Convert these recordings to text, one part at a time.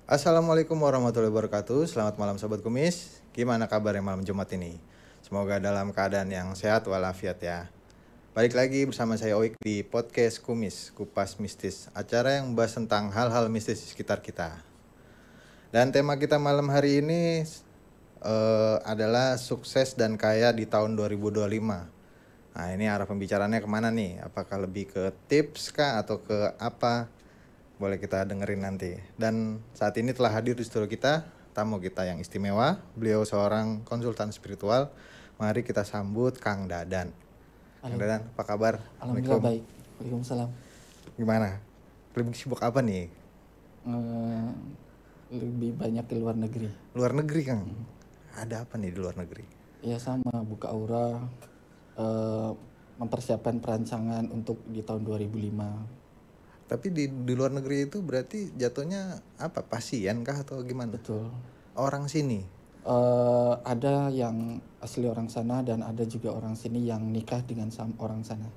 Assalamualaikum warahmatullahi wabarakatuh. Selamat malam Sobat Kumis. Gimana kabarnya malam Jumat ini? Semoga dalam keadaan yang sehat walafiat ya. Balik lagi bersama saya Oik di podcast Kumis, Kupas Mistis. Acara yang membahas tentang hal-hal mistis di sekitar kita. Dan tema kita malam hari ini adalah sukses dan kaya di tahun 2025. Nah ini arah pembicaraannya kemana nih? Apakah lebih ke tips kah atau ke apa? Boleh kita dengerin nanti. Dan saat ini telah hadir di studio kita tamu kita yang istimewa. Beliau seorang konsultan spiritual. Mari kita sambut Kang Dadan. Halo. Kang Dadan, apa kabar? Alhamdulillah baik. Waalaikumsalam. Gimana? Lebih sibuk apa nih? Lebih banyak ke luar negeri. Luar negeri, Kang? Ada apa nih di luar negeri? Ya sama, buka aura, mempersiapkan perancangan untuk di tahun 2005. Tapi di luar negeri itu berarti jatuhnya apa? Pasien kah atau gimana? Betul. Orang sini? Ada yang asli orang sana dan ada juga orang sini yang nikah dengan orang sana.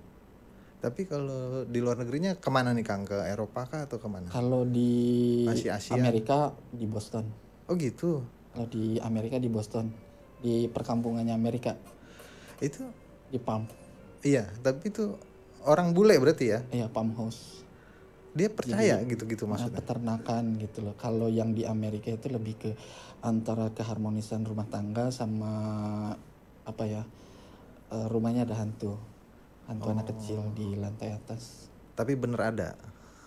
Tapi kalau di luar negerinya kemana nih Kang? Ke Eropa kah atau kemana? Kalau di Asia. Amerika di Boston. Oh gitu? Kalau di Amerika di Boston. Di perkampungannya Amerika. Itu? Di Palm. Iya, tapi itu orang bule berarti ya? Iya, Palm House. Dia percaya gitu-gitu maksudnya? Peternakan gitu loh. Kalau yang di Amerika itu lebih ke antara keharmonisan rumah tangga sama apa ya, rumahnya ada hantu anak kecil di lantai atas. Tapi bener ada?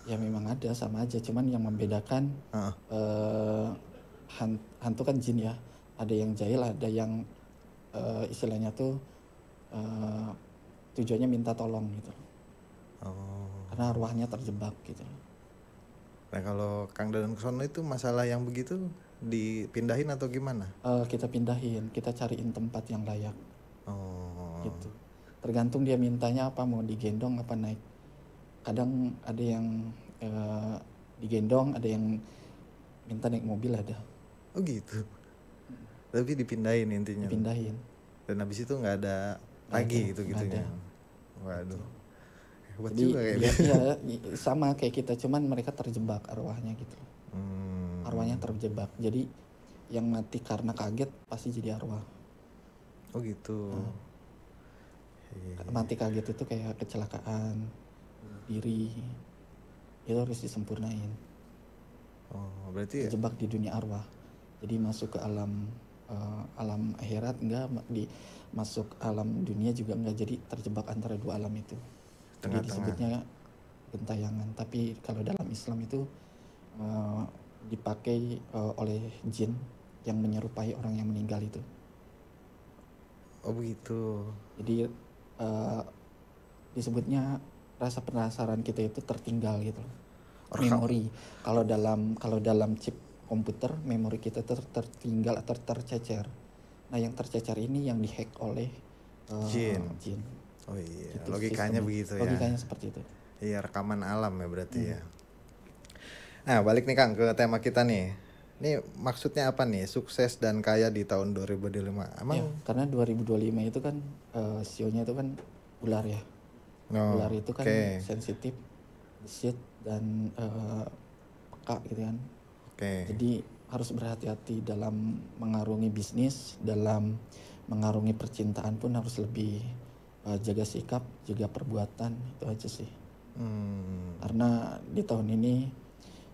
Ya memang ada, sama aja, cuman yang membedakan hantu kan jin ya, ada yang jahil, ada yang istilahnya tuh tujuannya minta tolong gitu. Karena arwahnya terjebak gitu. Nah kalau Kang Dadan kesono itu masalah yang begitu dipindahin atau gimana? Kita pindahin, kita cariin tempat yang layak. Gitu. Tergantung dia mintanya apa, mau digendong apa naik. Kadang ada yang digendong, ada yang minta naik mobil ada. Oh gitu. Tapi dipindahin intinya. Dipindahin. Dan habis itu nggak ada lagi gitu-gitunya. Waduh. Jadi ya sama kayak kita, cuman mereka terjebak arwahnya gitu. Arwahnya terjebak. Jadi yang mati karena kaget pasti jadi arwah. Oh gitu. Mati kaget itu kayak kecelakaan, diri, itu harus disempurnain. Oh berarti terjebak di dunia arwah. Jadi masuk ke alam akhirat enggak, masuk alam dunia juga enggak, jadi terjebak antara dua alam itu. Jadi disebutnya gentayangan. Tapi kalau dalam Islam itu dipakai oleh jin yang menyerupai orang yang meninggal itu. Oh begitu. Jadi disebutnya rasa penasaran kita itu tertinggal gitu. Memori. Kalau dalam chip komputer, memori kita tertinggal atau tercecer. Nah yang tercecer ini yang dihack oleh jin. Oh iya, gitu, logikanya begitu ya. Logikanya seperti itu. Iya, rekaman alam ya berarti ya. Nah, balik nih Kang ke tema kita nih. Ini maksudnya apa nih, sukses dan kaya di tahun 2025? Emang? Ya, karena 2025 itu kan sionya itu kan ular ya. Ular itu kan sensitif, gesit, dan peka gitu kan. Jadi harus berhati-hati dalam mengarungi bisnis, dalam mengarungi percintaan pun harus lebih jaga sikap, jaga perbuatan, itu aja sih. Karena di tahun ini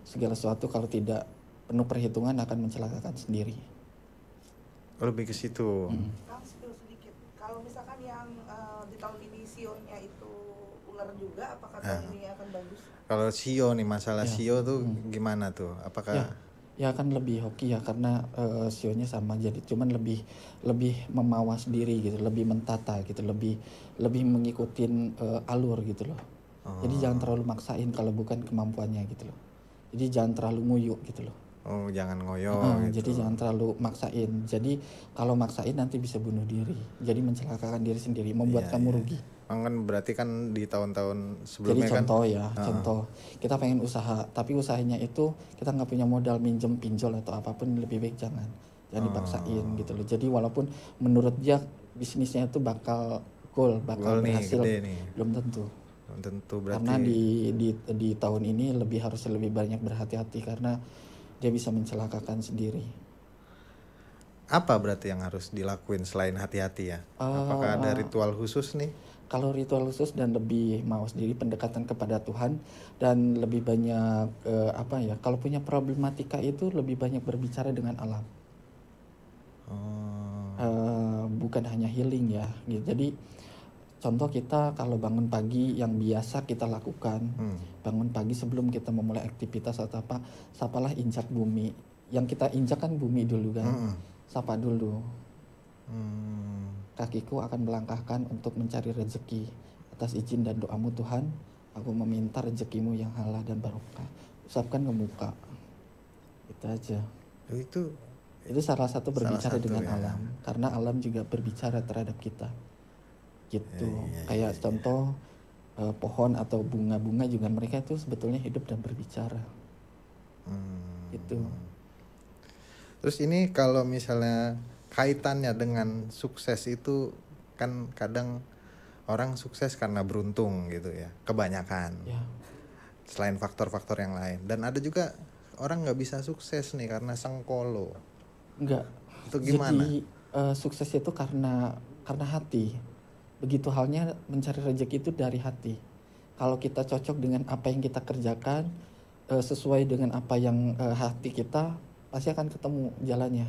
segala sesuatu kalau tidak penuh perhitungan akan mencelakakan sendiri. Lebih ke situ. Kang spill sedikit. Kalau misalkan yang di tahun ini sionya itu ular juga, apakah tahun ini akan bagus? Kalau sio nih, masalah sio tuh gimana tuh? Apakah ya akan lebih hoki ya, karena sionya sama, jadi cuman lebih memawas diri gitu, lebih mentata gitu, lebih mengikutin alur gitu loh. Jadi jangan terlalu maksain kalau bukan kemampuannya gitu loh. Jadi jangan terlalu nguyuk gitu loh. Oh jangan ngoyo gitu. Jadi jangan terlalu maksain. Jadi kalau maksain nanti bisa bunuh diri. Jadi mencelakakan diri sendiri, membuat kamu rugi. Kan berarti kan di tahun-tahun sebelumnya kan. Jadi contoh kita pengen usaha, tapi usahanya itu kita nggak punya modal, minjem pinjol atau apapun, lebih baik jangan dipaksain gitu loh. Jadi walaupun menurut dia bisnisnya itu bakal berhasil, belum tentu. Tentu berarti. Karena di tahun ini harus lebih banyak berhati-hati, karena dia bisa mencelakakan sendiri. Apa berarti yang harus dilakuin selain hati-hati ya? Apakah ada ritual khusus nih? Kalau ritual khusus dan lebih mau sendiri pendekatan kepada Tuhan dan lebih banyak kalau punya problematika itu lebih banyak berbicara dengan alam. Bukan hanya healing ya gitu. Jadi contoh kita kalau bangun pagi yang biasa kita lakukan, bangun pagi sebelum kita memulai aktivitas atau apa, sapalah injak bumi. Yang kita injak kan bumi dulu kan, sapa dulu. Kakiku akan melangkahkan untuk mencari rezeki. Atas izin dan doamu Tuhan, aku meminta rezekimu yang halal dan barokah. Usapkan ke muka. Itu aja. Itu salah satu berbicara dengan alam. Karena alam juga berbicara terhadap kita. Gitu. Kayak contoh pohon atau bunga-bunga juga mereka itu sebetulnya hidup dan berbicara. Gitu. Terus ini kalau misalnya kaitannya dengan sukses itu kan kadang orang sukses karena beruntung gitu ya, kebanyakan. Selain faktor-faktor yang lain. Dan ada juga orang nggak bisa sukses nih karena sengkolo. Enggak. Itu gimana? Jadi sukses itu karena hati. Begitu halnya mencari rezeki itu dari hati. Kalau kita cocok dengan apa yang kita kerjakan, sesuai dengan apa yang hati kita, pasti akan ketemu jalannya.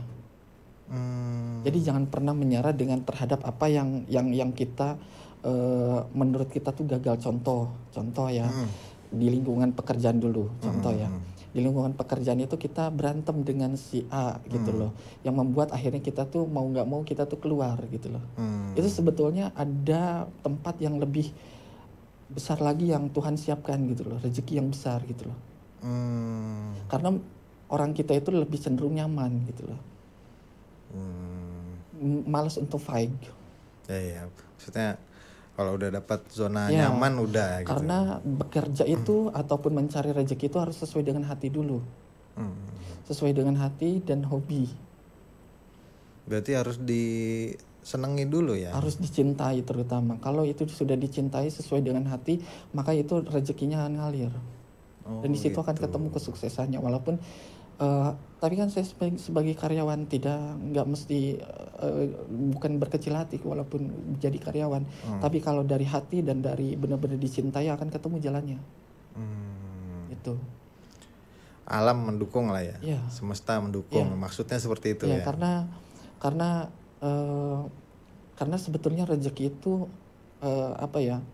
Jadi jangan pernah menyerah dengan terhadap apa yang kita menurut kita tuh gagal. Contoh ya, di lingkungan pekerjaan dulu, contoh ya. Di lingkungan pekerjaan itu kita berantem dengan si A gitu loh, yang membuat akhirnya kita tuh mau nggak mau kita tuh keluar gitu loh. Itu sebetulnya ada tempat yang lebih besar lagi yang Tuhan siapkan gitu loh, rezeki yang besar gitu loh. Karena orang kita itu lebih cenderung nyaman gitu loh. Malas untuk fight. Ya, maksudnya kalau udah dapat zona nyaman udah gitu. Karena bekerja itu ataupun mencari rezeki itu harus sesuai dengan hati dulu. Sesuai dengan hati dan hobi. Berarti harus disenangi dulu ya. Harus dicintai terutama. Kalau itu sudah dicintai sesuai dengan hati, maka itu rezekinya akan ngalir. Dan di situ akan ketemu kesuksesannya. Walaupun tapi kan saya sebagai karyawan nggak mesti bukan berkecil hati walaupun jadi karyawan. Tapi kalau dari hati dan dari benar-benar dicintai akan ketemu jalannya. Itu. Alam mendukung lah ya. Yeah. Semesta mendukung. Yeah. Maksudnya seperti itu ya. Karena sebetulnya rezeki itu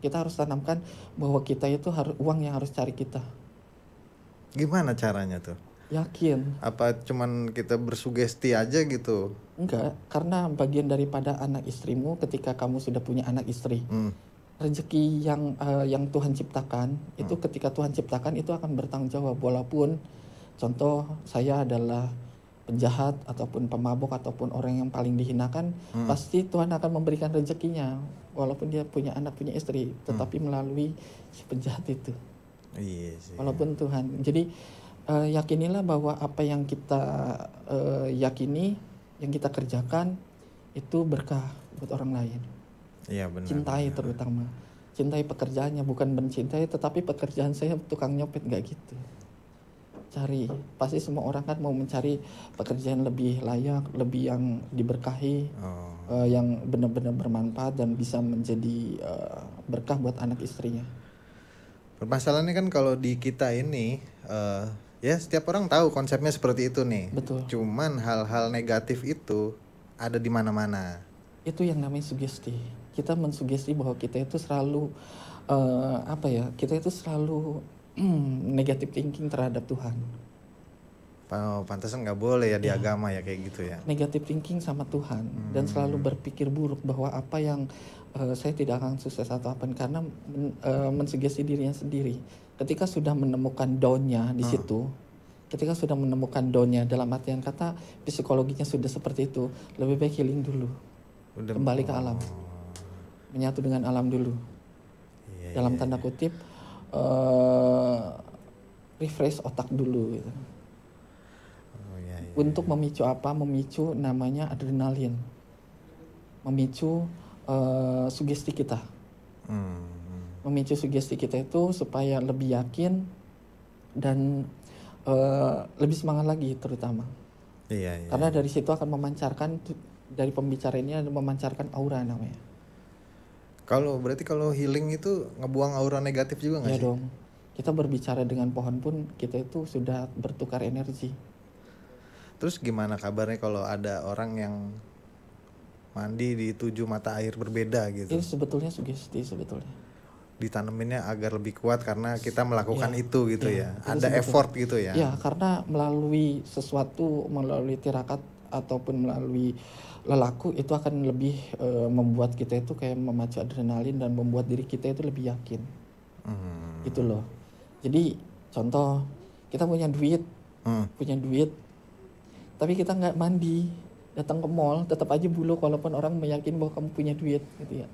kita harus tanamkan bahwa kita itu uang yang harus cari kita. Gimana caranya tuh? Yakin. Apa cuman kita bersugesti aja gitu? Enggak, karena bagian daripada anak istrimu ketika kamu sudah punya anak istri. Rezeki yang Tuhan ciptakan, itu ketika Tuhan ciptakan itu akan bertanggung jawab. Walaupun contoh saya adalah penjahat ataupun pemabuk ataupun orang yang paling dihinakan, pasti Tuhan akan memberikan rezekinya. Walaupun dia punya anak, punya istri, tetapi melalui si penjahat itu. Yes. Walaupun Tuhan. Jadi yakinilah bahwa apa yang kita yakini, yang kita kerjakan itu berkah buat orang lain. Iya benar. Cintai terutama. Cintai pekerjaannya, bukan mencintai tetapi pekerjaan saya tukang nyopet, nggak gitu. Cari, pasti semua orang kan mau mencari pekerjaan lebih layak, lebih yang diberkahi, yang benar-benar bermanfaat dan bisa menjadi berkah buat anak istrinya. Permasalahannya kan kalau di kita ini ya setiap orang tahu konsepnya seperti itu nih. Betul. Cuman hal-hal negatif itu ada di mana-mana. Itu yang namanya sugesti. Kita mensugesti bahwa kita itu selalu kita itu selalu negative thinking terhadap Tuhan. Pantesan nggak boleh ya di agama ya kayak gitu ya. Negative thinking sama Tuhan dan selalu berpikir buruk bahwa apa yang saya tidak akan sukses atau apa, karena mensugesti dirinya sendiri. Ketika sudah menemukan down-nya di situ, ketika sudah menemukan down-nya dalam artian kata psikologinya sudah seperti itu, lebih baik healing dulu. Kembali ke alam. Menyatu dengan alam dulu. Dalam tanda kutip refresh otak dulu gitu. Untuk memicu apa? Memicu namanya adrenalin. Memicu sugesti kita. Memicu sugesti kita itu supaya lebih yakin dan lebih semangat lagi terutama. Iya. Karena dari situ akan memancarkan, dari pembicara ini ada memancarkan aura namanya. Berarti kalau healing itu ngebuang aura negatif juga nggak sih? Iya dong. Kita berbicara dengan pohon pun kita itu sudah bertukar energi. Terus gimana kabarnya kalau ada orang yang mandi di 7 mata air berbeda gitu? Ini sebetulnya sugesti sebetulnya. Ditaneminnya agar lebih kuat karena kita melakukan itu gitu ya. Ada sebetulnya effort gitu ya. Ya, karena melalui sesuatu, melalui tirakat ataupun melalui lelaku itu akan lebih membuat kita itu kayak memacu adrenalin dan membuat diri kita itu lebih yakin. Gitu loh. Jadi contoh kita punya duit, tapi kita nggak mandi, datang ke mall, tetap aja buluk walaupun orang meyakini bahwa kamu punya duit gitu ya.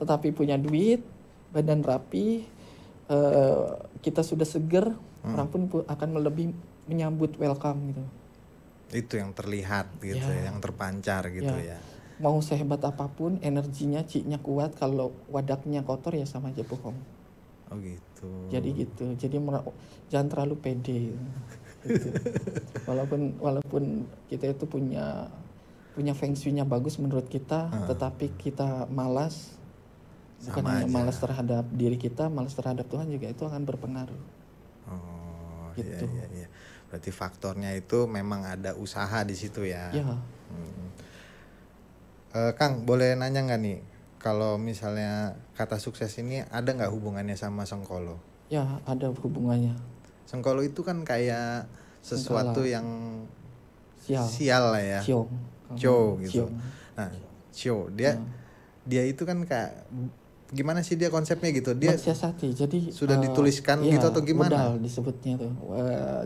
Tetapi punya duit, badan rapi, kita sudah seger, orang pun akan lebih menyambut welcome gitu. Itu yang terlihat gitu ya, yang terpancar gitu ya. Mau sehebat apapun, energinya, ciknya kuat, kalau wadaknya kotor ya sama aja bohong. Oh gitu. Jadi gitu. Jadi jangan terlalu pede. Gitu. Walaupun kita itu punya feng shui-nya bagus menurut kita, tetapi kita malas. Bukan hanya malas terhadap diri kita, malas terhadap Tuhan juga itu akan berpengaruh. Oh, gitu. Iya. Berarti faktornya itu memang ada usaha di situ ya. Iya. Kang, boleh nanya nggak nih, kalau misalnya kata sukses ini ada nggak hubungannya sama Sengkolo? Ya, ada hubungannya. Sengkolo itu kan kayak sesuatu yang sial lah ya. Cio gitu. Nah, Cio dia itu kan kayak gimana sih dia konsepnya gitu? Dia mensiasati. Jadi sudah dituliskan gitu atau gimana? Modal disebutnya tuh.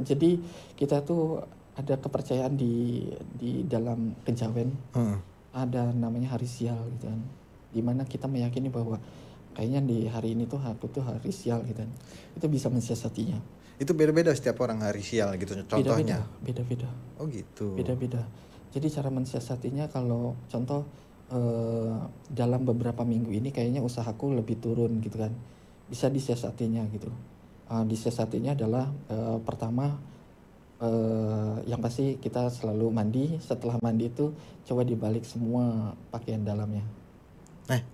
Jadi kita tuh ada kepercayaan di dalam kejawen. Ada namanya hari sial gitu kan. Dimana kita meyakini bahwa kayaknya di hari ini tuh aku tuh hari sial gitu kan. Itu bisa mensiasatinya. Itu beda-beda setiap orang hari sial gitu contohnya. Beda-beda. Oh gitu. Beda-beda. Jadi cara mensiasatinya kalau contoh dalam beberapa minggu ini kayaknya usahaku lebih turun gitu kan, bisa disiasatinya gitu. Disiasatinya adalah pertama yang pasti kita selalu mandi. Setelah mandi itu coba dibalik semua pakaian dalamnya.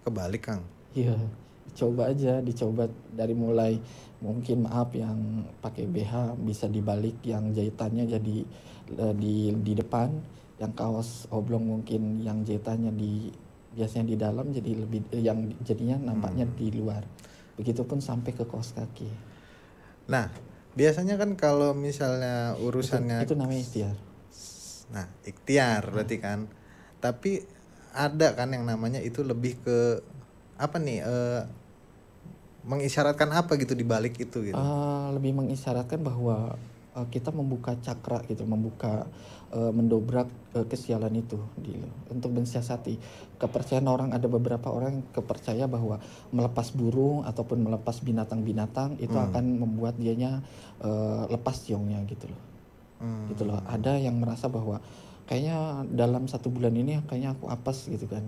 Kebalik Kang? Iya, dicoba dari mulai mungkin yang pakai BH bisa dibalik, yang jahitannya jadi di depan. Yang kaos oblong mungkin yang jahitannya biasanya di dalam jadi lebih yang jadinya nampaknya di luar. Begitupun sampai ke kaos kaki. Nah, biasanya kan kalau misalnya urusannya itu namanya ikhtiar. Nah, ikhtiar berarti kan. Tapi ada kan yang namanya itu lebih ke apa nih? Mengisyaratkan apa gitu di balik itu gitu. Lebih mengisyaratkan bahwa kita membuka cakra gitu, mendobrak kesialan itu untuk mensiasati. Kepercayaan orang, ada beberapa orang yang kepercaya bahwa melepas burung ataupun melepas binatang-binatang itu akan membuat dianya lepas ciongnya gitu loh. Gitu loh. Ada yang merasa bahwa kayaknya dalam 1 bulan ini kayaknya aku apes gitu kan.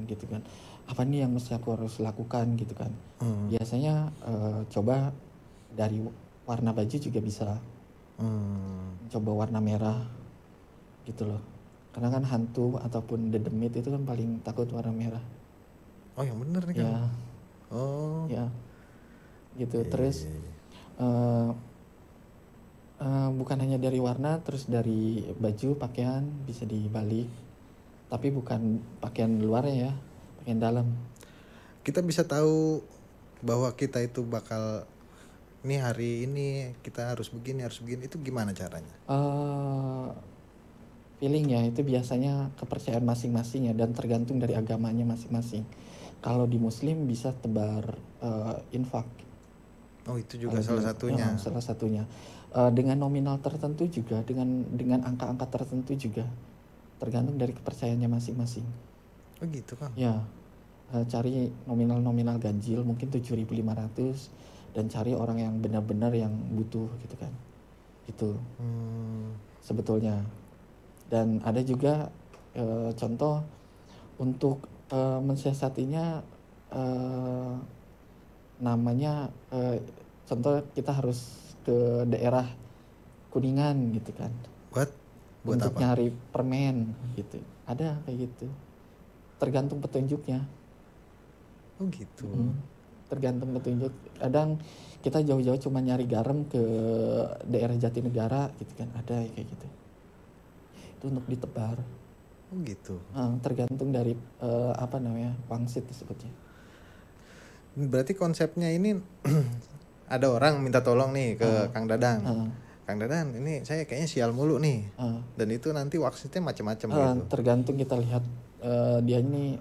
Apa nih yang mesti aku harus lakukan gitu kan. Biasanya coba dari warna baju juga bisa. Coba warna merah gitu loh, karena kan hantu ataupun dedemit itu kan paling takut warna merah. Oh yang bener nih kan? Ya. Oh. Ya. Gitu. Terus bukan hanya dari warna, terus dari baju pakaian bisa dibalik, tapi bukan pakaian luarnya ya, pakaian dalam. Kita bisa tahu bahwa kita itu bakal hari ini kita harus begini itu gimana caranya? Feeling ya, itu biasanya kepercayaan masing-masing ya, dan tergantung dari agamanya masing-masing. Kalau di Muslim bisa tebar infak. Oh itu juga salah satunya. Salah satunya. Dengan nominal tertentu juga, dengan angka-angka tertentu juga, tergantung dari kepercayaannya masing-masing. Oh gitu Kang? Ya, cari nominal ganjil mungkin 7.500 dan cari orang yang benar-benar yang butuh gitu kan. Itu sebetulnya. Dan ada juga contoh untuk mensiasatinya, namanya contoh kita harus ke daerah Kuningan gitu kan. Buat untuk apa? Nyari permen gitu. Ada kayak gitu. Tergantung petunjuknya. Oh gitu. Tergantung petunjuk. Kadang kita jauh-jauh cuma nyari garam ke daerah Jatinegara gitu kan. Ada kayak gitu. Itu untuk ditebar. Oh gitu. Tergantung dari pangsit disebutnya. Berarti konsepnya ini ada orang minta tolong nih ke Kang Dadang. Kang Dadang, ini saya kayaknya sial mulu nih. Dan itu nanti waksitnya macam-macam gitu. Tergantung kita lihat dia ini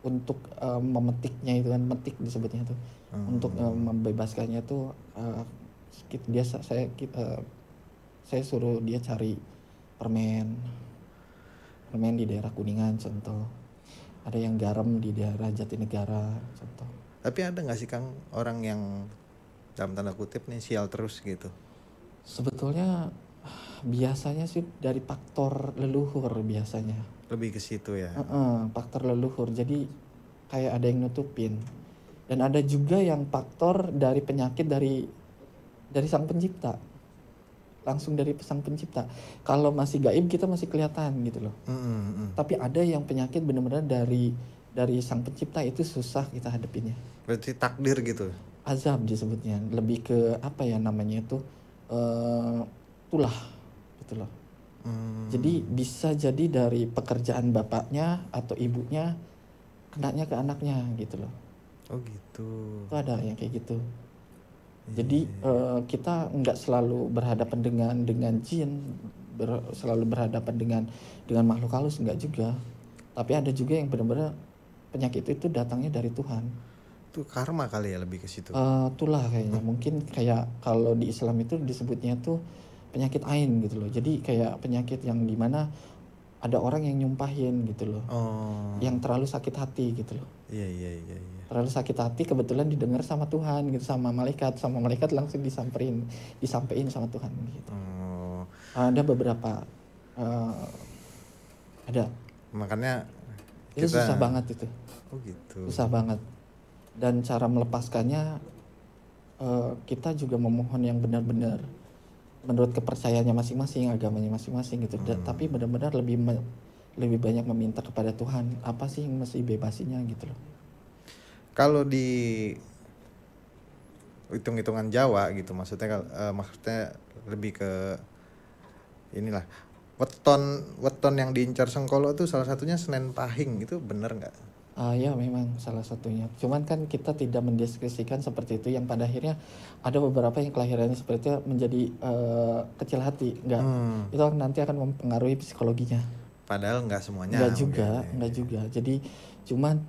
untuk memetiknya itu kan, metik disebutnya tuh. Untuk membebaskannya tuh saya suruh dia cari permen di daerah Kuningan contoh. Ada yang garam di daerah Jatinegara contoh. Tapi ada nggak sih Kang orang yang dalam tanda kutip nih sial terus gitu? Sebetulnya biasanya sih dari faktor leluhur biasanya. Lebih ke situ ya? Faktor leluhur. Jadi kayak ada yang nutupin. Dan ada juga yang faktor dari penyakit dari Sang Pencipta. Langsung dari Sang Pencipta. Kalau masih gaib kita masih kelihatan gitu loh. Tapi ada yang penyakit benar-benar dari Sang Pencipta, itu susah kita hadapinnya. Berarti takdir gitu? Azab disebutnya. Lebih ke apa ya namanya itu, tulah gitu loh. Jadi bisa jadi dari pekerjaan bapaknya atau ibunya kenanya ke anaknya gitu loh. Oh gitu. Itu ada yang kayak gitu. Jadi kita nggak selalu berhadapan dengan jin, selalu berhadapan dengan makhluk halus, nggak juga. Tapi ada juga yang benar-benar penyakit itu datangnya dari Tuhan. Itu karma kali ya, lebih ke situ. Itulah kayaknya. Mungkin kayak kalau di Islam itu disebutnya tuh penyakit ain gitu loh. Jadi kayak penyakit yang dimana ada orang yang nyumpahin gitu loh. Yang terlalu sakit hati gitu loh. Iya. Terlalu sakit hati kebetulan didengar sama Tuhan gitu, sama malaikat langsung disampein sama Tuhan gitu. Ada beberapa ada. Makanya itu susah banget itu. Oh gitu. Susah banget. Dan cara melepaskannya kita juga memohon yang benar-benar menurut kepercayaannya masing-masing, agamanya masing-masing gitu. Tapi benar-benar lebih banyak meminta kepada Tuhan, apa sih yang mesti bebasinya gitu loh. Kalau di hitung-hitungan Jawa gitu, maksudnya lebih ke inilah weton yang diincar Sengkolo itu salah satunya Senen Pahing, itu bener nggak? Ya memang salah satunya. Cuman kan kita tidak mendeskripsikan seperti itu, yang pada akhirnya ada beberapa yang kelahirannya seperti itu menjadi kecil hati, enggak. Itu nanti akan mempengaruhi psikologinya. Padahal nggak semuanya. Enggak juga. Jadi cuman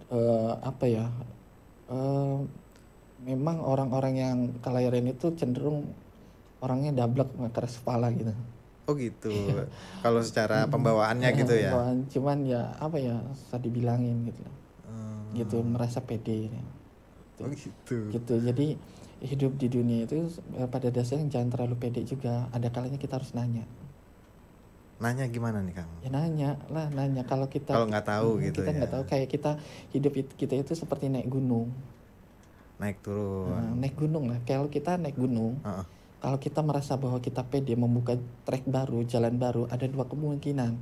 memang orang-orang yang kelahiran itu cenderung orangnya dablek, keras kepala gitu. Oh gitu. Kalau secara pembawaannya gitu ya. Cuman ya susah dibilangin gitu. Gitu, merasa pede. Gitu. Oh gitu. Gitu. Jadi hidup di dunia itu pada dasarnya jangan terlalu pede juga. Ada kalanya kita harus nanya. Nanya gimana nih Kang? Ya nanya kalau nggak tahu gitu kita ya. Nggak tahu, kayak hidup kita itu seperti naik gunung. Naik turun. Naik gunung lah. Kalau kita naik gunung, kalau kita merasa bahwa kita pede membuka trek baru, jalan baru, ada dua kemungkinan.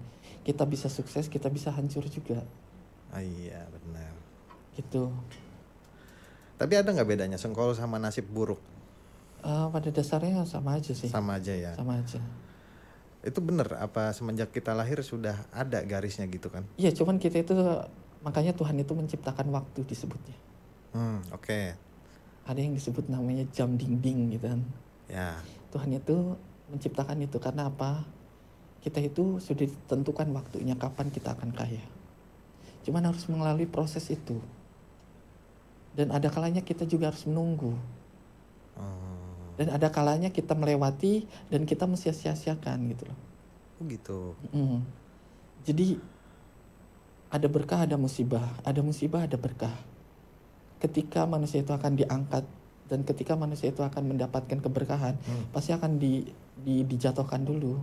Kita bisa sukses, kita bisa hancur juga. Iya benar. Gitu. Tapi ada nggak bedanya Sengkolo sama nasib buruk? Pada dasarnya sama aja sih. Sama aja ya. Sama aja. Itu bener apa semenjak kita lahir sudah ada garisnya gitu kan? Iya, cuman kita itu makanya Tuhan itu menciptakan waktu disebutnya. Oke. Ada yang disebut namanya jam dinding gitu kan. Ya. Tuhan itu menciptakan itu karena apa? Kita itu sudah ditentukan waktunya kapan kita akan kaya. Cuman harus melalui proses itu. Dan ada kalanya kita juga harus menunggu. Dan ada kalanya kita melewati dan kita sia-siakan gitu loh. Oh gitu. Jadi ada berkah, ada musibah. Ada musibah, ada berkah. Ketika manusia itu akan diangkat dan ketika manusia itu akan mendapatkan keberkahan, pasti akan dijatuhkan dulu.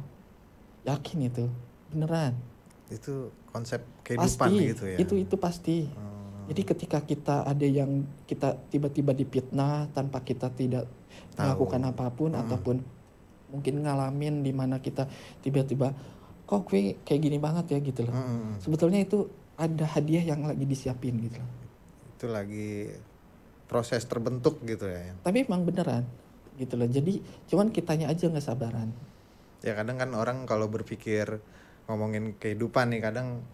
Yakin itu, beneran. Itu konsep kehidupan pasti, gitu ya. Itu pasti. Jadi ketika kita ada yang kita tiba-tiba difitnah tanpa kita tidak melakukan apapun ataupun mungkin ngalamin di mana kita tiba-tiba kok gue kayak gini banget ya gitu loh. Sebetulnya itu ada hadiah yang lagi disiapin gitu loh. Itu lagi proses terbentuk gitu ya. Tapi emang beneran gitu loh. Jadi cuman kitanya aja nggak sabaran. Ya kadang kan orang kalau berpikir ngomongin kehidupan nih, kadang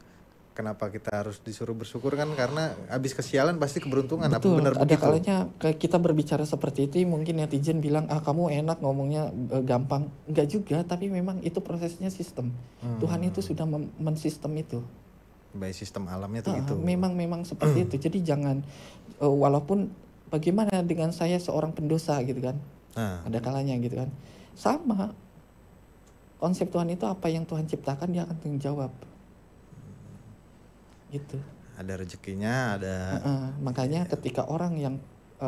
kenapa kita harus disuruh bersyukur kan karena abis kesialan pasti keberuntungan. Betul, apa benar ada begitu? kalanya kita berbicara seperti itu mungkin netizen bilang kamu enak ngomongnya gampang. Enggak juga, tapi memang itu prosesnya sistem. Tuhan itu sudah mensistem itu. Baik, sistem alamnya tuh gitu. Memang seperti itu. Jadi jangan walaupun bagaimana dengan saya seorang pendosa gitu kan. Ada kalanya gitu kan. Sama konsep Tuhan itu apa yang Tuhan ciptakan dia akan tanggung jawab. Gitu. Ada rezekinya, ada. Makanya ketika orang yang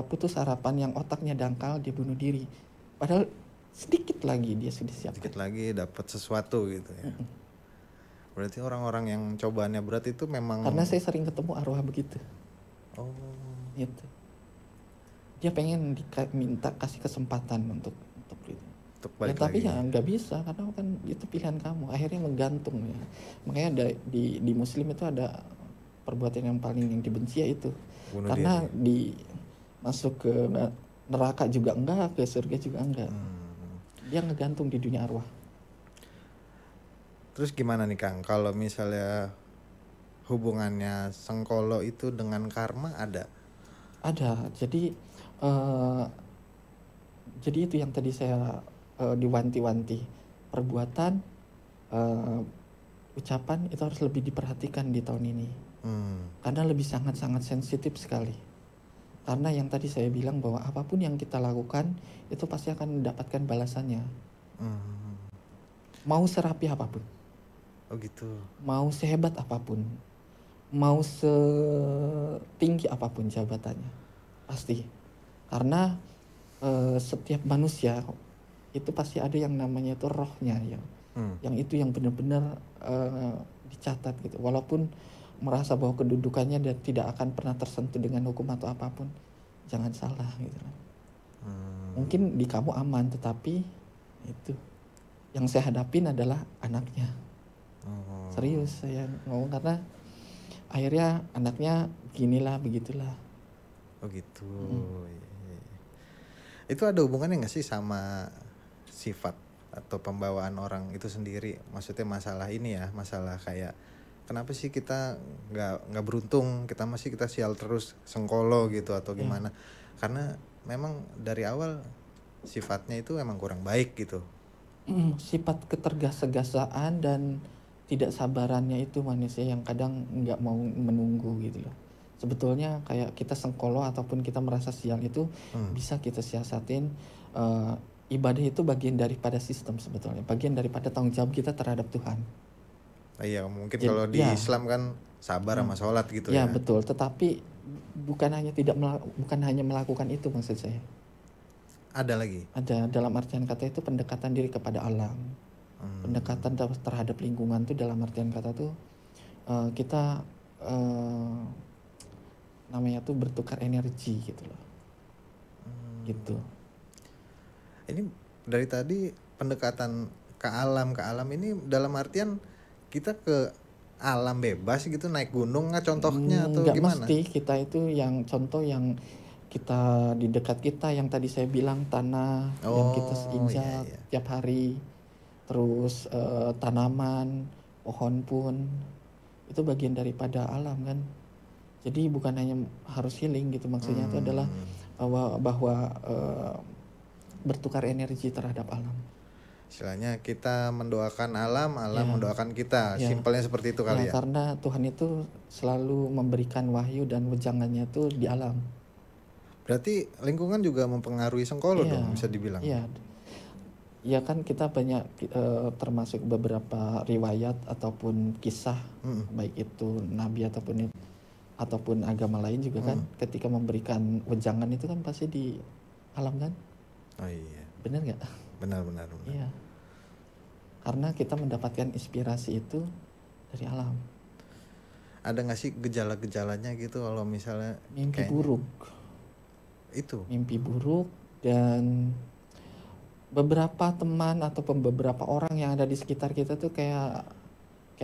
putus harapan, yang otaknya dangkal, dia bunuh diri. Padahal sedikit lagi dia sudah siap. Sedikit lagi dapat sesuatu gitu ya. Berarti orang-orang yang cobaannya berat itu memang. Karena saya sering ketemu arwah begitu. Oh. Gitu. Dia pengen minta kasih kesempatan untuk itu. Untuk balik ya, tapi lagi. Ya nggak bisa karena kan itu pilihan kamu. Akhirnya menggantung ya. Makanya di Muslim itu ada perbuatan yang paling yang dibenci ya itu. Bunuh karena diri. masuk ke neraka juga enggak, ke surga juga enggak. Dia ngegantung di dunia arwah. Terus gimana nih Kang, kalau misalnya hubungannya Sengkolo itu dengan karma ada? Ada. Jadi itu yang tadi saya diwanti-wanti, perbuatan, ucapan itu harus lebih diperhatikan di tahun ini. Karena lebih sangat-sangat sensitif sekali. Karena yang tadi saya bilang bahwa apapun yang kita lakukan itu pasti akan mendapatkan balasannya. Mau serapi apapun. Oh gitu. Mau sehebat apapun. Mau setinggi apapun jabatannya. Pasti. Karena setiap manusia itu pasti ada yang namanya itu rohnya ya. Yang itu yang benar-benar dicatat gitu. Walaupun merasa bahwa kedudukannya dan tidak akan pernah tersentuh dengan hukum atau apapun, jangan salah gitu. Mungkin di kamu aman, tetapi itu yang saya hadapin adalah anaknya. Serius saya ngomong karena akhirnya anaknya beginilah begitulah. Oh gitu. Itu ada hubungannya nggak sih sama sifat atau pembawaan orang itu sendiri? Maksudnya masalah ini ya, masalah kayak kenapa sih kita nggak beruntung, kita sial terus, Sengkolo gitu atau gimana? Karena memang dari awal sifatnya itu emang kurang baik gitu. Sifat ketergesa-gesaan dan tidak sabarannya itu manusia yang kadang nggak mau menunggu gitu loh. Sebetulnya kayak kita Sengkolo ataupun kita merasa sial itu bisa kita siasatin. Ibadah itu bagian daripada sistem sebetulnya, bagian daripada tanggung jawab kita terhadap Tuhan. Iya, mungkin kalau di Islam kan sabar sama sholat gitu ya. Ya betul, tetapi bukan hanya melakukan itu maksud saya. Ada lagi? Ada, dalam artian kata itu pendekatan diri kepada alam. Pendekatan terhadap lingkungan itu dalam artian kata itu kita namanya tuh bertukar energi gitu loh. Gitu. Ini dari tadi pendekatan ke alam ini dalam artian kita ke alam bebas gitu, naik gunung nggak contohnya atau nggak gimana? Mesti kita itu yang contoh yang kita di dekat kita yang tadi saya bilang tanah yang kita injak tiap hari, terus tanaman, pohon pun itu bagian daripada alam kan. Jadi bukan hanya harus healing gitu, maksudnya itu adalah bahwa bertukar energi terhadap alam. Istilahnya kita mendoakan alam mendoakan kita. Simpelnya seperti itu kali ya. Karena Tuhan itu selalu memberikan wahyu dan wejangannya itu di alam. Berarti lingkungan juga mempengaruhi Sengkolo dong, bisa dibilang. Iya. Ya kan kita banyak termasuk beberapa riwayat ataupun kisah baik itu nabi ataupun agama lain juga kan ketika memberikan wejangan itu kan pasti di alam kan? Oh iya. Benar nggak? Benar. Iya. Karena kita mendapatkan inspirasi itu dari alam. Ada nggak sih gejala-gejalanya gitu kalau misalnya mimpi buruk? Itu. Mimpi buruk dan beberapa teman ataupun beberapa orang yang ada di sekitar kita tuh kayak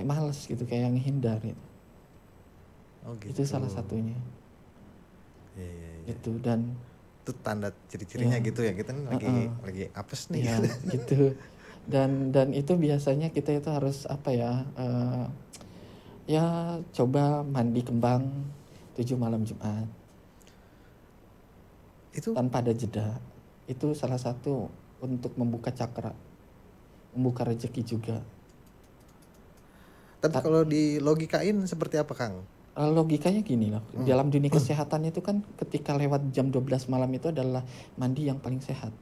males gitu, kayak ngehindar gitu. Gitu. Itu salah satunya. Iya. Gitu. Dan itu tanda ciri-cirinya gitu ya, kita lagi apes nih. Ya, gitu. Dan itu biasanya kita itu harus apa ya? Ya coba mandi kembang 7 malam Jumat. Itu tanpa ada jeda. Itu salah satu untuk membuka cakra, membuka rezeki juga. Tapi kalau di logikain seperti apa, Kang? Logikanya gini loh, dalam dunia kesehatan itu kan ketika lewat jam 12 malam itu adalah mandi yang paling sehat.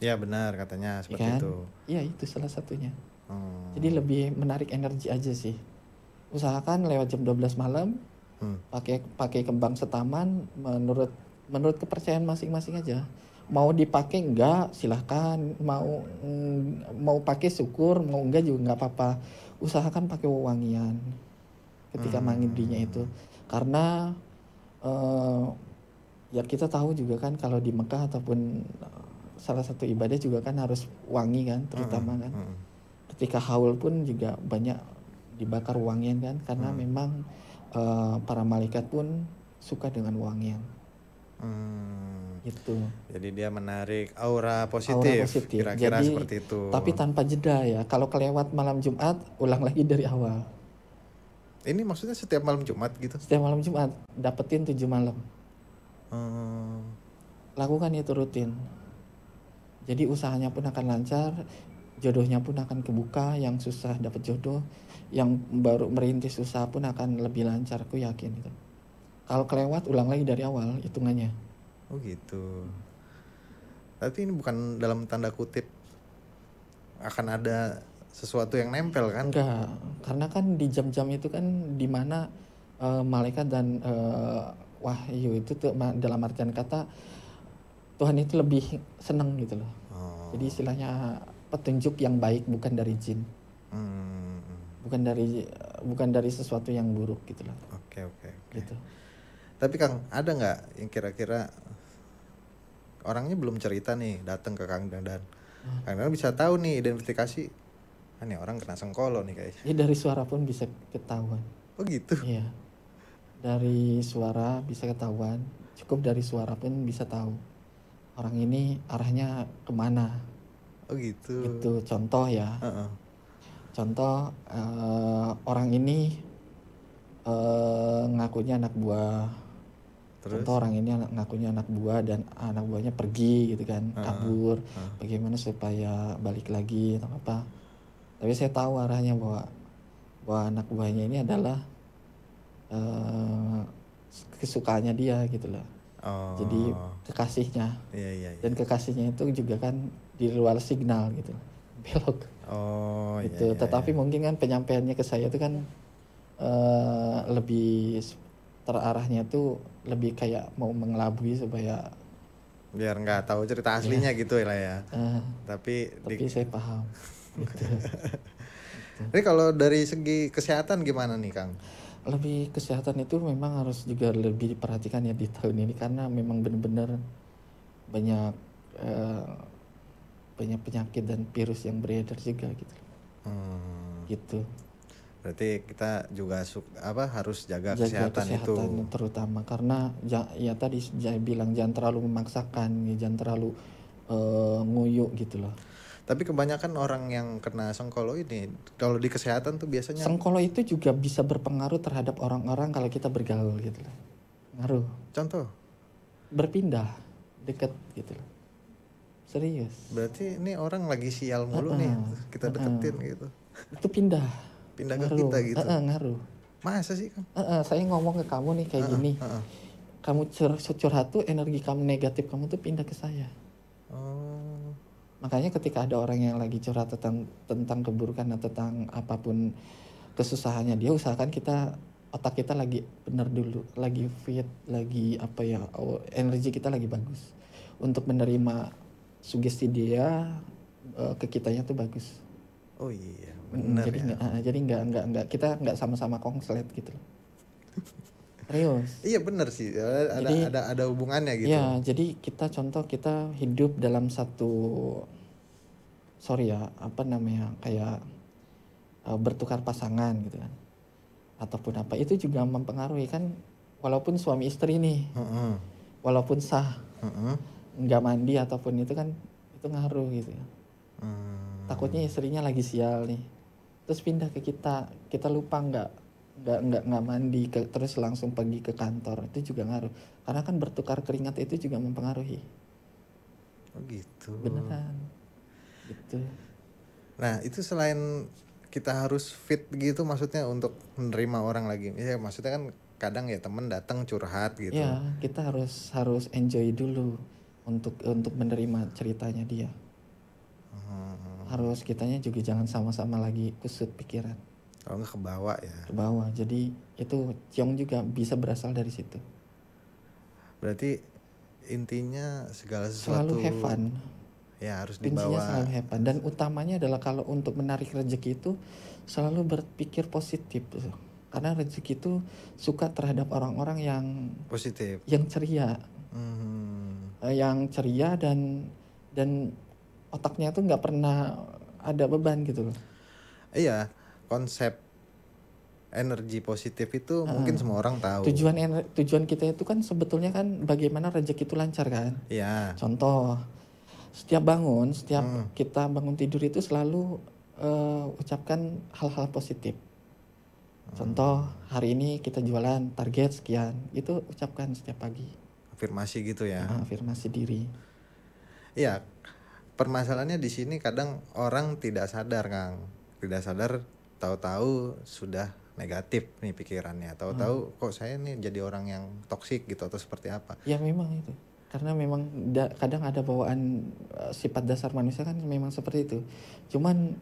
Ya benar, katanya seperti itu. Iya, itu salah satunya. Jadi lebih menarik energi aja sih. Usahakan lewat jam 12 malam pakai kembang setaman menurut kepercayaan masing-masing aja. Mau dipakai enggak silahkan, mau pakai syukur, mau enggak juga enggak apa-apa. Usahakan pakai wewangian ketika mandinya itu, karena ya kita tahu juga kan kalau di Mekah ataupun salah satu ibadah juga kan harus wangi kan, terutama kan ketika haul pun juga banyak dibakar wangian kan, karena memang para malaikat pun suka dengan wangian. Gitu. Jadi dia menarik aura positif. Kira-kira jadi, seperti itu. Tapi tanpa jeda ya. Kalau kelewat malam Jumat, ulang lagi dari awal. Ini maksudnya setiap malam Jumat gitu? Setiap malam Jumat, dapetin 7 malam. Lakukan itu rutin. Jadi usahanya pun akan lancar, jodohnya pun akan kebuka, yang susah dapat jodoh, yang baru merintis usaha pun akan lebih lancar, aku yakin itu. Kalau kelewat, ulang lagi dari awal hitungannya. Oh gitu. Tapi ini bukan dalam tanda kutip akan ada sesuatu yang nempel kan? Enggak, karena kan di jam-jam itu kan dimana malaikat dan wahyu itu tuh dalam artian kata Tuhan itu lebih senang gitu loh. Jadi istilahnya petunjuk yang baik, bukan dari jin, bukan dari sesuatu yang buruk gitu loh. Oke. Gitu. Tapi Kang, ada nggak yang kira-kira orangnya belum cerita nih datang ke Kang Dadan, Kang Dadan bisa tahu nih identifikasi. Nih orang kena sengkolo nih kayaknya. Ya dari suara pun bisa ketahuan. Oh gitu? Iya. Dari suara bisa ketahuan. Cukup dari suara pun bisa tahu orang ini arahnya kemana. Oh gitu. Itu contoh ya. Contoh orang ini ngakunya anak buah. Terus? Contoh orang ini ngakunya anak buah dan anak buahnya pergi gitu kan, kabur. Bagaimana supaya balik lagi atau apa? Tapi saya tahu arahnya bahwa anak buahnya ini adalah kesukaannya dia gitu loh. Jadi kekasihnya. Iya. Dan kekasihnya itu juga kan di luar signal gitu, belok. Gitu. Iya. Tetapi mungkin kan penyampaiannya ke saya itu kan lebih terarahnya tuh lebih kayak mau mengelabui supaya biar nggak tahu cerita aslinya gitu lah ya. Tapi saya paham. Gitu. Ini kalau dari segi kesehatan gimana nih Kang? Lebih kesehatan itu memang harus juga lebih diperhatikan ya di tahun ini, karena memang benar-benar banyak penyakit dan virus yang beredar juga gitu. Gitu. Berarti kita juga harus jaga kesehatan itu terutama, karena ya tadi saya bilang jangan terlalu memaksakan, jangan terlalu nguyuk gitu loh. Tapi kebanyakan orang yang kena sengkolo ini kalau di kesehatan tuh biasanya sengkolo itu juga bisa berpengaruh terhadap orang-orang kalau kita bergaul gitu loh. Ngaruh. Contoh? Berpindah deket gitu loh. Serius. Berarti ini orang lagi sial mulu nih, kita deketin gitu. Itu pindah ke kita gitu. Ngaruh. Masa sih Kang? Saya ngomong ke kamu nih kayak gini. Kamu curhat tuh, energi kamu negatif kamu tuh pindah ke saya. Makanya ketika ada orang yang lagi curhat tentang keburukan atau tentang apapun kesusahannya dia, usahakan otak kita lagi benar dulu, lagi fit, lagi energi kita lagi bagus untuk menerima sugesti dia ke kitanya tuh bagus. Oh iya, benar. Jadi nggak kita nggak sama-sama konslet gitu. Serius. Iya benar sih, ada hubungannya gitu. Iya, jadi kita hidup dalam satu sorry ya, apa namanya, kayak bertukar pasangan gitu kan, ataupun apa, itu juga mempengaruhi kan. Walaupun suami istri nih, walaupun sah, nggak mandi ataupun itu kan, itu ngaruh gitu ya. Takutnya istrinya lagi sial nih, terus pindah ke kita lupa nggak mandi terus langsung pergi ke kantor, itu juga ngaruh. Karena kan bertukar keringat itu juga mempengaruhi. Oh gitu. Beneran gitu. Nah itu selain kita harus fit gitu, maksudnya untuk menerima orang lagi ya, maksudnya kan kadang ya temen datang curhat gitu ya, kita harus enjoy dulu untuk menerima ceritanya dia. Harus kitanya juga jangan sama-sama lagi kusut pikiran, kalau nggak kebawa ya, kebawa. Jadi itu ciong juga bisa berasal dari situ. Berarti intinya segala Selalu sesuatu have fun ya, harus kuncinya dibawa. selalu have fun. Dan utamanya adalah kalau untuk menarik rezeki itu selalu berpikir positif, karena rezeki itu suka terhadap orang-orang yang positif, yang ceria, yang ceria dan otaknya tuh nggak pernah ada beban gitu loh. Iya, konsep energi positif itu mungkin semua orang tahu. Tujuan kita itu kan sebetulnya kan bagaimana rezeki itu lancar kan. Iya. Contoh, setiap kita bangun tidur itu selalu ucapkan hal-hal positif. Contoh, hari ini kita jualan target sekian, itu ucapkan setiap pagi. Afirmasi gitu ya. Afirmasi diri. Iya, permasalahannya di sini kadang orang tidak sadar, Kang. Tidak sadar, tahu-tahu sudah negatif nih pikirannya. Tahu-tahu kok saya nih jadi orang yang toksik gitu atau seperti apa. Ya memang itu. Karena memang kadang ada bawaan sifat dasar manusia kan memang seperti itu. Cuman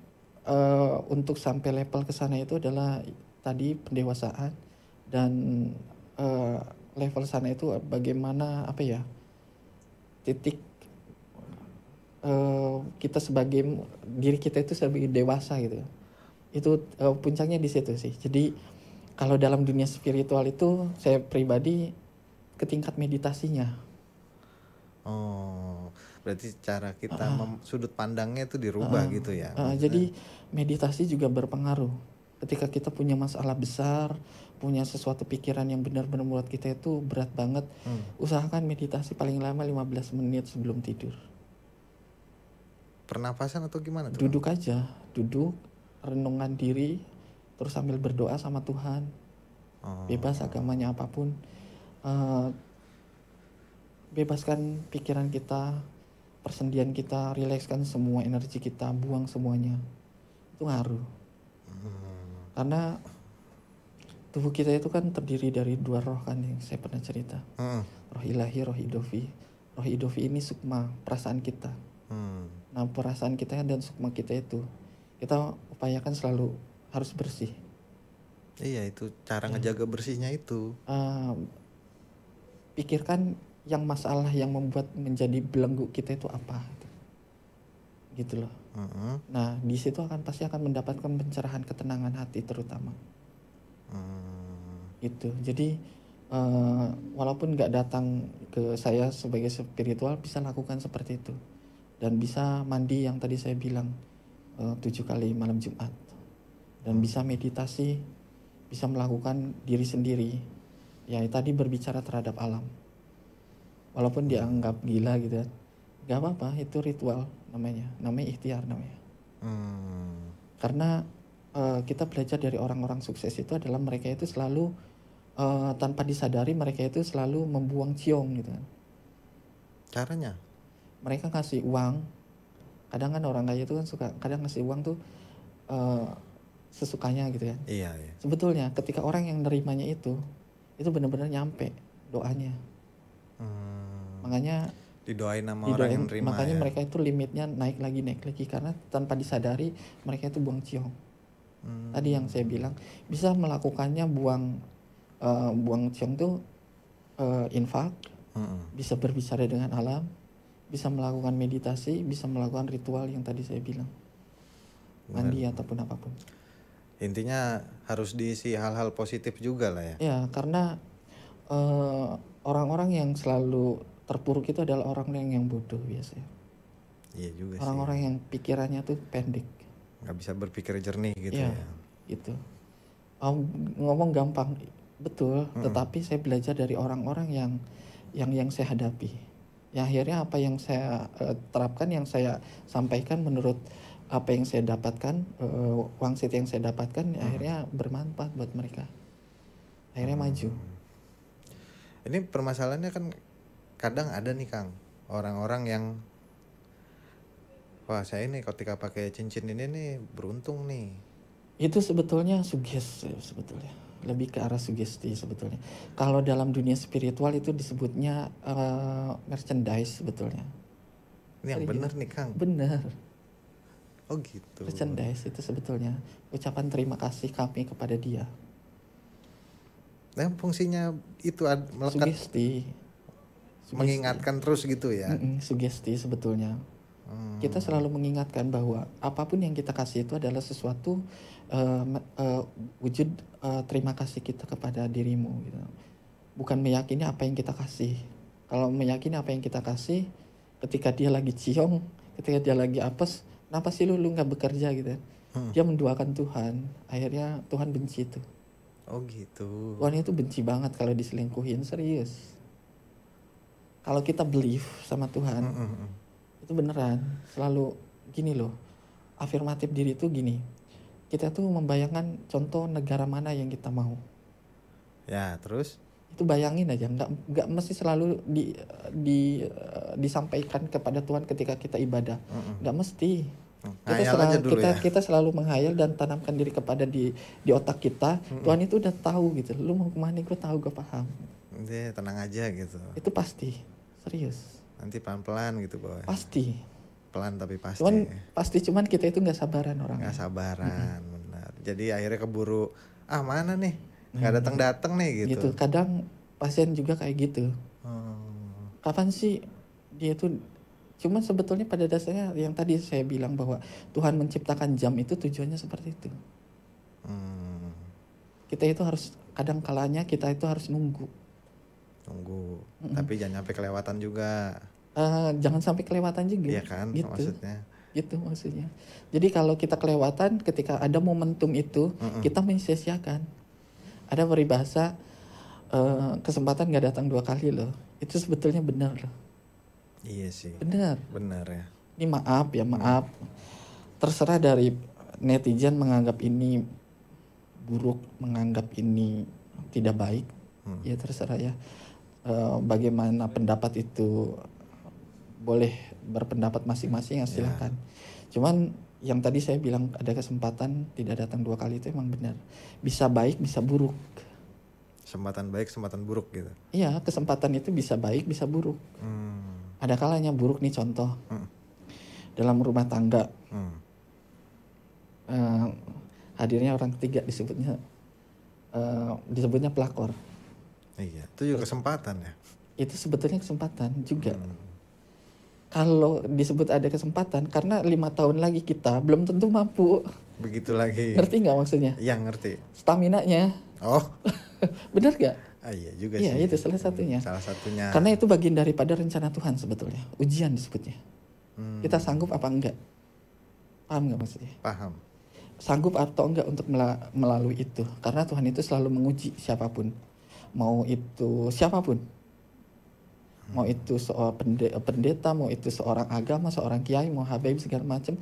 untuk sampai level ke sana itu adalah tadi pendewasaan, dan level sana itu bagaimana apa ya, titik kita sebagai diri kita itu sebagai dewasa gitu. Itu puncaknya di situ sih. Jadi kalau dalam dunia spiritual itu saya pribadi ke tingkat meditasinya. Oh, berarti cara kita sudut pandangnya itu dirubah gitu ya. Jadi meditasi juga berpengaruh. Ketika kita punya masalah besar, punya sesuatu pikiran yang benar-benar membuat kita itu berat banget, usahakan meditasi paling lama 15 menit sebelum tidur. Pernapasan atau gimana tuh? Duduk aja, renungan diri, terus sambil berdoa sama Tuhan. Bebas agamanya apapun. Bebaskan pikiran kita, persendian kita, rilekskan semua energi kita, buang semuanya. Itu ngaruh. Karena tubuh kita itu kan terdiri dari 2 roh kan, yang saya pernah cerita. Roh ilahi, roh idofi. Roh idofi ini sukma, perasaan kita. Nah, perasaan kita dan sukma kita itu kita upayakan selalu harus bersih. Iya, itu cara ngejaga bersihnya itu. Pikirkan yang masalah yang membuat menjadi belenggu kita itu apa gitu loh. Nah, di situ pasti akan mendapatkan pencerahan, ketenangan hati terutama. Itu. Jadi walaupun nggak datang ke saya sebagai spiritual, bisa lakukan seperti itu. Dan bisa mandi yang tadi saya bilang 7 kali malam Jumat. Dan bisa meditasi, bisa melakukan diri sendiri. Ya tadi berbicara terhadap alam. Walaupun dianggap gila gitu kan, gak apa-apa, itu ritual namanya ikhtiar namanya. Karena kita belajar dari orang-orang sukses itu adalah mereka itu selalu tanpa disadari mereka itu selalu membuang ciong gitu kan. Caranya? Mereka kasih uang, kadang kan orang kaya itu kan suka kadang ngasih uang tuh sesukanya gitu kan. Iya. Sebetulnya ketika orang yang nerimanya itu benar-benar nyampe doanya. Makanya didoain sama orang yang nerima. Makanya mereka itu limitnya naik lagi karena tanpa disadari mereka itu buang ciong. Tadi yang saya bilang bisa melakukannya buang ciong tuh infak, bisa berbicara dengan alam, bisa melakukan meditasi, bisa melakukan ritual yang tadi saya bilang, mandi ataupun apapun. Intinya harus diisi hal-hal positif juga lah ya. Ya, karena orang-orang yang selalu terpuruk itu adalah orang yang bodoh biasanya. Iya juga orang-orang yang pikirannya tuh pendek, nggak bisa berpikir jernih gitu ya. Gitu. Ngomong gampang, betul. Tetapi saya belajar dari orang-orang yang saya hadapi. Ya akhirnya apa yang saya terapkan, yang saya sampaikan menurut apa yang saya dapatkan, wangsit yang saya dapatkan, akhirnya bermanfaat buat mereka. Akhirnya maju. Ini permasalahannya kan kadang ada nih Kang, orang-orang yang wah saya ini ketika pakai cincin ini nih beruntung nih. Itu sebetulnya sugesti sebetulnya. Lebih ke arah sugesti sebetulnya. Kalau dalam dunia spiritual itu disebutnya merchandise sebetulnya. Ini yang benar nih Kang. Benar. Oh gitu. Merchandise itu sebetulnya ucapan terima kasih kami kepada dia. Nah fungsinya itu melekat. Sugesti. Mengingatkan terus gitu ya. Sugesti sebetulnya. Kita selalu mengingatkan bahwa apapun yang kita kasih itu adalah sesuatu wujud terima kasih kita kepada dirimu gitu. Bukan meyakini apa yang kita kasih. Kalau meyakini apa yang kita kasih, ketika dia lagi ciong, ketika dia lagi apes, kenapa sih lu nggak bekerja gitu? Dia menduakan Tuhan, akhirnya Tuhan benci itu. Oh gitu. Tuhan itu benci banget kalau diselingkuhin, serius. Kalau kita believe sama Tuhan, itu beneran. Selalu gini loh, afirmatif diri itu gini. Kita tuh membayangkan contoh negara mana yang kita mau. Ya terus? Itu bayangin aja, nggak mesti selalu disampaikan kepada Tuhan ketika kita ibadah. Nggak mesti. Kita selalu menghayal dan tanamkan diri kepada di otak kita. Tuhan itu udah tahu gitu. Lu mau kemana, gue tahu, gue paham. Tenang aja gitu. Itu pasti, serius. Nanti pelan-pelan gitu boy. Pasti. Pelan tapi pasti. Cuman kita itu nggak sabaran orangnya. Nggak sabaran, benar. Jadi akhirnya keburu, mana nih, nggak datang nih gitu. Gitu. Kadang pasien juga kayak gitu. Kapan sih dia tuh? Cuman sebetulnya pada dasarnya yang tadi saya bilang bahwa Tuhan menciptakan jam itu tujuannya seperti itu. Kita itu harus, kadang kalanya kita itu harus nunggu. Tapi jangan sampai kelewatan juga. Jangan sampai kelewatan juga. Iya kan, gitu. Maksudnya. Gitu maksudnya. Jadi kalau kita kelewatan ketika ada momentum itu, kita mensia-siakan. Ada peribahasa kesempatan gak datang 2 kali loh. Itu sebetulnya benar loh. Iya sih. Benar ya. Ini maaf. Terserah dari netizen menganggap ini buruk, menganggap ini tidak baik. Ya terserah ya. Bagaimana pendapat itu, boleh berpendapat masing-masing ya silakan. Cuman yang tadi saya bilang ada kesempatan tidak datang 2 kali itu emang benar. Bisa baik, bisa buruk. Kesempatan baik, kesempatan buruk gitu. Iya, kesempatan itu bisa baik, bisa buruk. Ada kalanya buruk nih, contoh. Dalam rumah tangga. Hadirnya orang ketiga disebutnya pelakor. Iya, itu juga kesempatan ya. Itu sebetulnya kesempatan juga. Kalau disebut ada kesempatan, karena 5 tahun lagi kita belum tentu mampu. Begitu lagi. Ngerti nggak maksudnya? Iya ngerti. Staminanya. Oh. Benar gak? Iya juga sih. Iya itu salah satunya. Karena itu bagian daripada rencana Tuhan sebetulnya. Ujian disebutnya. Kita sanggup apa enggak? Paham nggak maksudnya? Paham. Sanggup atau enggak untuk melalui itu? Karena Tuhan itu selalu menguji siapapun. Mau itu siapapun. Mau itu seorang pendeta, mau itu seorang agama, seorang kiai, mau habaib segala macam.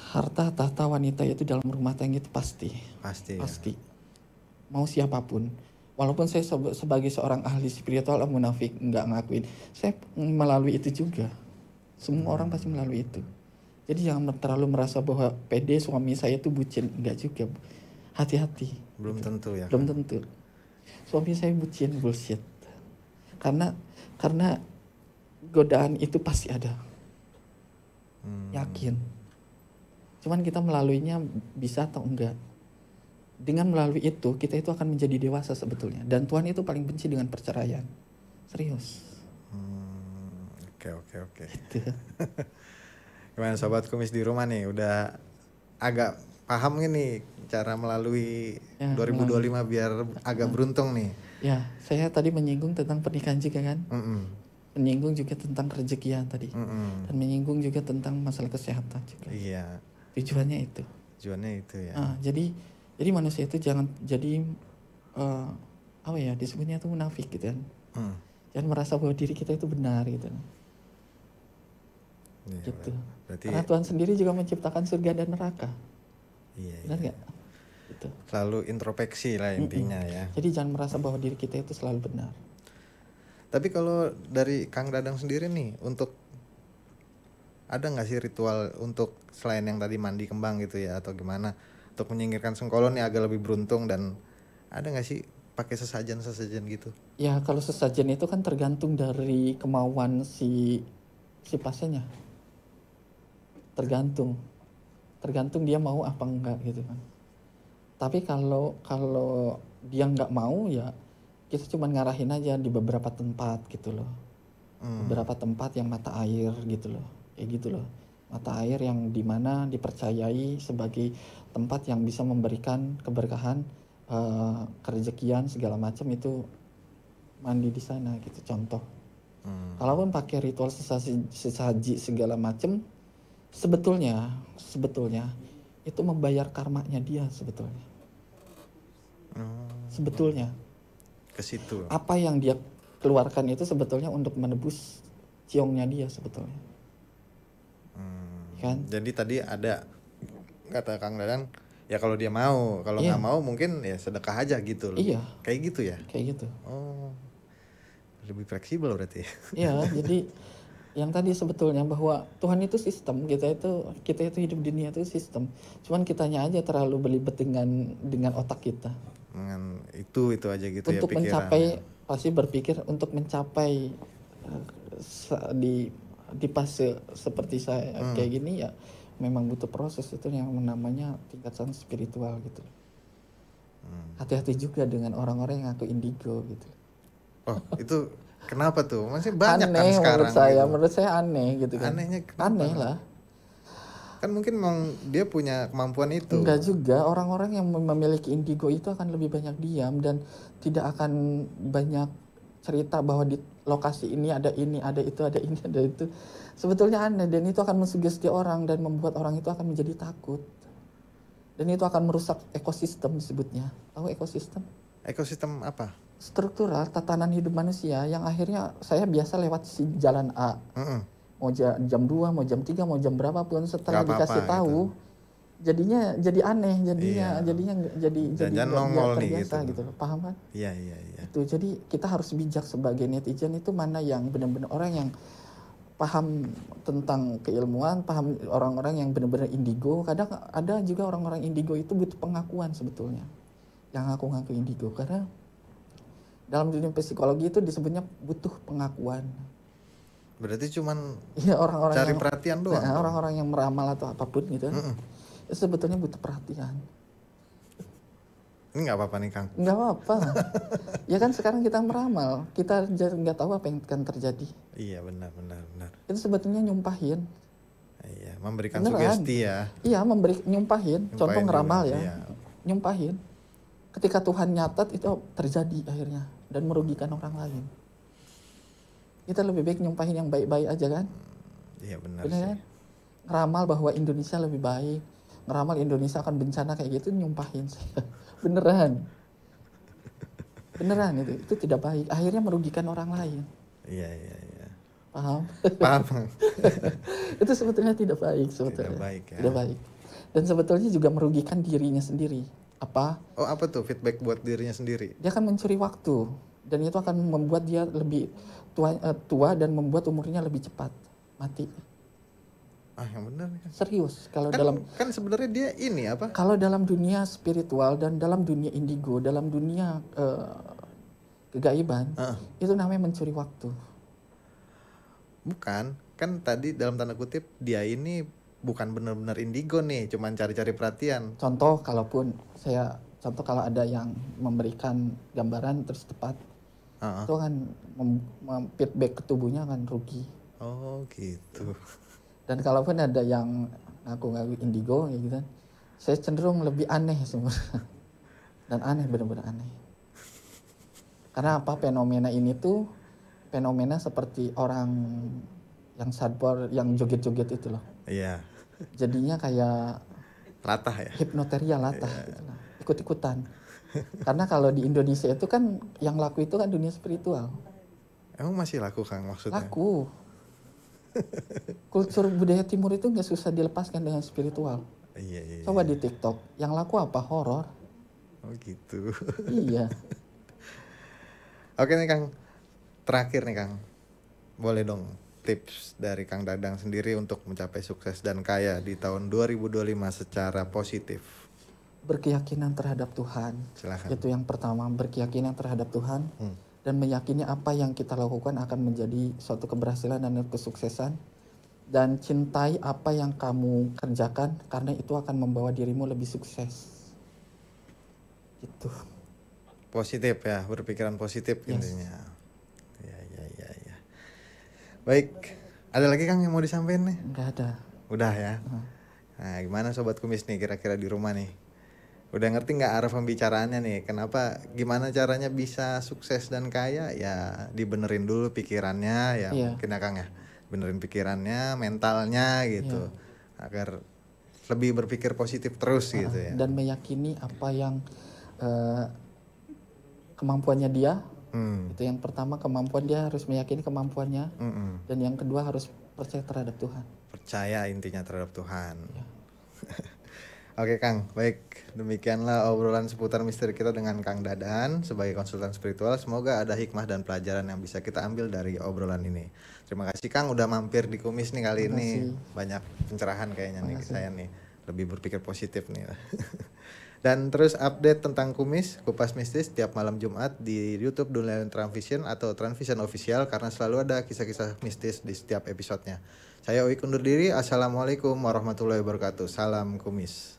Harta tahta wanita itu dalam rumah tangga itu pasti. Ya. Mau siapapun. Walaupun saya sebagai seorang ahli spiritual munafik nggak ngakuin, saya melalui itu juga. Semua orang pasti melalui itu. Jadi jangan terlalu merasa bahwa pede suami saya itu bucin, enggak juga. Hati-hati. Belum tentu ya. Belum tentu. Suami saya bucin, bullshit. Karena godaan itu pasti ada. Yakin. Cuman kita melaluinya bisa atau enggak. Dengan melalui itu, kita itu akan menjadi dewasa sebetulnya. Dan Tuhan itu paling benci dengan perceraian. Serius. Oke. Gitu. Gimana sobat kumis di rumah nih, udah agak paham nih cara melalui 2025 biar agak beruntung nih. Ya, saya tadi menyinggung tentang pernikahan juga kan. menyinggung juga tentang rezekian tadi, dan menyinggung juga tentang masalah kesehatan juga. Iya. Tujuannya itu. Tujuannya itu ya. Jadi manusia itu jangan jadi apa ya disebutnya itu munafik gitu kan. Jangan merasa bahwa diri kita itu benar gitu. Ya, gitu. Berarti karena Tuhan sendiri juga menciptakan surga dan neraka. Iya. Benar nggak? Gitu. Selalu introspeksi lah intinya ya. Jadi jangan merasa bahwa diri kita itu selalu benar. Tapi kalau dari Kang Dadang sendiri nih, untuk ada nggak sih ritual untuk selain yang tadi mandi kembang gitu ya atau gimana, untuk menyingkirkan sengkolo nih agak lebih beruntung, dan ada nggak sih pakai sesajen gitu? Ya kalau sesajen itu kan tergantung dari kemauan si pasiennya. Tergantung dia mau apa enggak gitu kan. Tapi kalau dia nggak mau ya kita cuma ngarahin aja di beberapa tempat gitu loh. Beberapa tempat yang mata air gitu loh. Kayak gitu loh. Mata air yang dimana dipercayai sebagai tempat yang bisa memberikan keberkahan, kerezekian segala macam, itu mandi di sana gitu contoh. Kalaupun pakai ritual sesaji segala macam, sebetulnya itu membayar karmanya dia sebetulnya. Sebetulnya ke situ. Apa yang dia keluarkan itu sebetulnya untuk menebus ciongnya dia sebetulnya. Kan? Jadi tadi ada kata Kang Dadang, ya kalau dia mau, kalau nggak mau mungkin ya sedekah aja gitu loh. Iya. Kayak gitu ya? Kayak gitu. Oh. Lebih fleksibel berarti. Iya, jadi yang tadi sebetulnya bahwa Tuhan itu sistem, kita itu hidup di dunia itu sistem. Cuman kitanya aja terlalu belibet dengan otak kita. Dengan itu aja gitu untuk ya pikiran. Untuk mencapai, pasti berpikir untuk mencapai di fase seperti saya kayak gini ya memang butuh proses, itu yang namanya tingkatan spiritual gitu. Hati-hati juga dengan orang-orang yang ngaku indigo gitu. Oh, itu kenapa tuh? Masih banyak aneh, kan sekarang menurut saya aneh gitu kan. Anehnya kenapa? Aneh lah. Kan mungkin memang dia punya kemampuan itu. Enggak juga, orang-orang yang memiliki indigo itu akan lebih banyak diam dan tidak akan banyak cerita bahwa di lokasi ini ada itu, ada ini, ada itu. Sebetulnya aneh, dan itu akan mensugesti orang dan membuat orang itu akan menjadi takut. Dan itu akan merusak ekosistem disebutnya. Tahu ekosistem? Ekosistem apa? Struktural, tatanan hidup manusia yang akhirnya saya biasa lewat si jalan A. Mau jam 2, mau jam 3, mau jam berapapun, setelah dikasih tahu gitu. Jadinya jadi aneh, jadinya jadi nongol terbiasa gitu loh. Paham kan? Iya. Itu jadi kita harus bijak sebagai netizen itu mana yang benar-benar orang yang paham tentang keilmuan, paham orang-orang yang benar-benar indigo. Kadang ada juga orang-orang indigo itu butuh pengakuan sebetulnya. Yang ngaku-ngaku indigo, karena dalam dunia psikologi itu disebutnya butuh pengakuan. Berarti cuman orang-orang cari yang, perhatian doang. Orang-orang yang meramal atau apapun gitu. Itu sebetulnya butuh perhatian. Ini nggak apa-apa nih Kang? Nggak apa-apa. Ya kan sekarang kita meramal, kita nggak tahu apa yang akan terjadi. Iya benar. Itu sebetulnya nyumpahin. Iya, memberikan sugesti ya. Iya, nyumpahin. Contoh ngeramal ya. Iya. Nyumpahin. Ketika Tuhan nyatat itu terjadi akhirnya dan merugikan orang lain. Kita lebih baik nyumpahin yang baik-baik aja kan? Iya benar sih. Kan? Ngeramal bahwa Indonesia lebih baik, ngeramal Indonesia akan bencana kayak gitu, nyumpahin saya. Beneran itu tidak baik. Akhirnya merugikan orang lain. Iya. Paham? Paham. Itu sebetulnya tidak baik sebetulnya. Tidak baik ya. Tidak baik. Dan sebetulnya juga merugikan dirinya sendiri. Apa? Oh, apa tuh feedback buat dirinya sendiri? Dia akan mencuri waktu dan itu akan membuat dia lebih tua dan membuat umurnya lebih cepat mati. Yang benar kan? Serius, kalau kan sebenarnya dia ini apa? Kalau dalam dunia spiritual dan dalam dunia indigo, dalam dunia kegaiban, itu namanya mencuri waktu. Bukan, kan tadi dalam tanda kutip dia ini bukan benar-benar indigo nih, cuman cari-cari perhatian. Contoh kalau ada yang memberikan gambaran terus tepat, itu akan feedback ke tubuhnya akan rugi. Oh gitu. Dan kalaupun ada yang ngaku-ngaku indigo kayak gitu, saya cenderung lebih aneh sebenarnya. Dan aneh, benar-benar aneh. Karena apa, fenomena ini tuh fenomena seperti orang yang sadboard, yang joget-joget itu loh. Iya. Jadinya kayak latah ya. Hipnoteria latah gitu lah. Ikut-ikutan. Karena kalau di Indonesia itu kan yang laku itu kan dunia spiritual. Emang masih laku Kang maksudnya? Laku. Kultur budaya timur itu nggak susah dilepaskan dengan spiritual. Iya. Coba di TikTok, yang laku apa? Horor. Oh gitu. Iya. Oke nih Kang, terakhir nih Kang, boleh dong tips dari Kang Dadang sendiri untuk mencapai sukses dan kaya di tahun 2025 secara positif. Berkeyakinan terhadap Tuhan. Silakan. Itu yang pertama, berkeyakinan terhadap Tuhan dan meyakini apa yang kita lakukan akan menjadi suatu keberhasilan dan kesuksesan, dan cintai apa yang kamu kerjakan karena itu akan membawa dirimu lebih sukses. Gitu. Positif ya, berpikiran positif intinya. Ya. Baik, ada lagi Kang yang mau disampaikan nih? Enggak ada. Udah ya. Nah, gimana Sobat Kumis nih kira-kira di rumah nih? Udah ngerti nggak arah pembicaraannya nih? Gimana caranya bisa sukses dan kaya? Ya dibenerin dulu pikirannya ya, mungkin ya Kang ya. Benerin pikirannya, mentalnya gitu. Agar lebih berpikir positif terus gitu ya. Dan meyakini apa yang kemampuannya dia. Itu yang pertama, kemampuan dia harus meyakini kemampuannya. Dan yang kedua harus percaya terhadap Tuhan. Percaya intinya terhadap Tuhan. Ya. Oke Kang, baik, demikianlah obrolan seputar misteri kita dengan Kang Dadan sebagai konsultan spiritual. Semoga ada hikmah dan pelajaran yang bisa kita ambil dari obrolan ini. Terima kasih Kang udah mampir di Kumis nih kali ini. Banyak pencerahan kayaknya nih saya nih. Lebih berpikir positif nih. Dan terus update tentang Kumis, Kupas Mistis tiap malam Jumat di YouTube Dunia Transvision atau Transvision Official, karena selalu ada kisah-kisah mistis di setiap episodenya. Saya Oik undur diri. Assalamualaikum warahmatullahi wabarakatuh. Salam Kumis.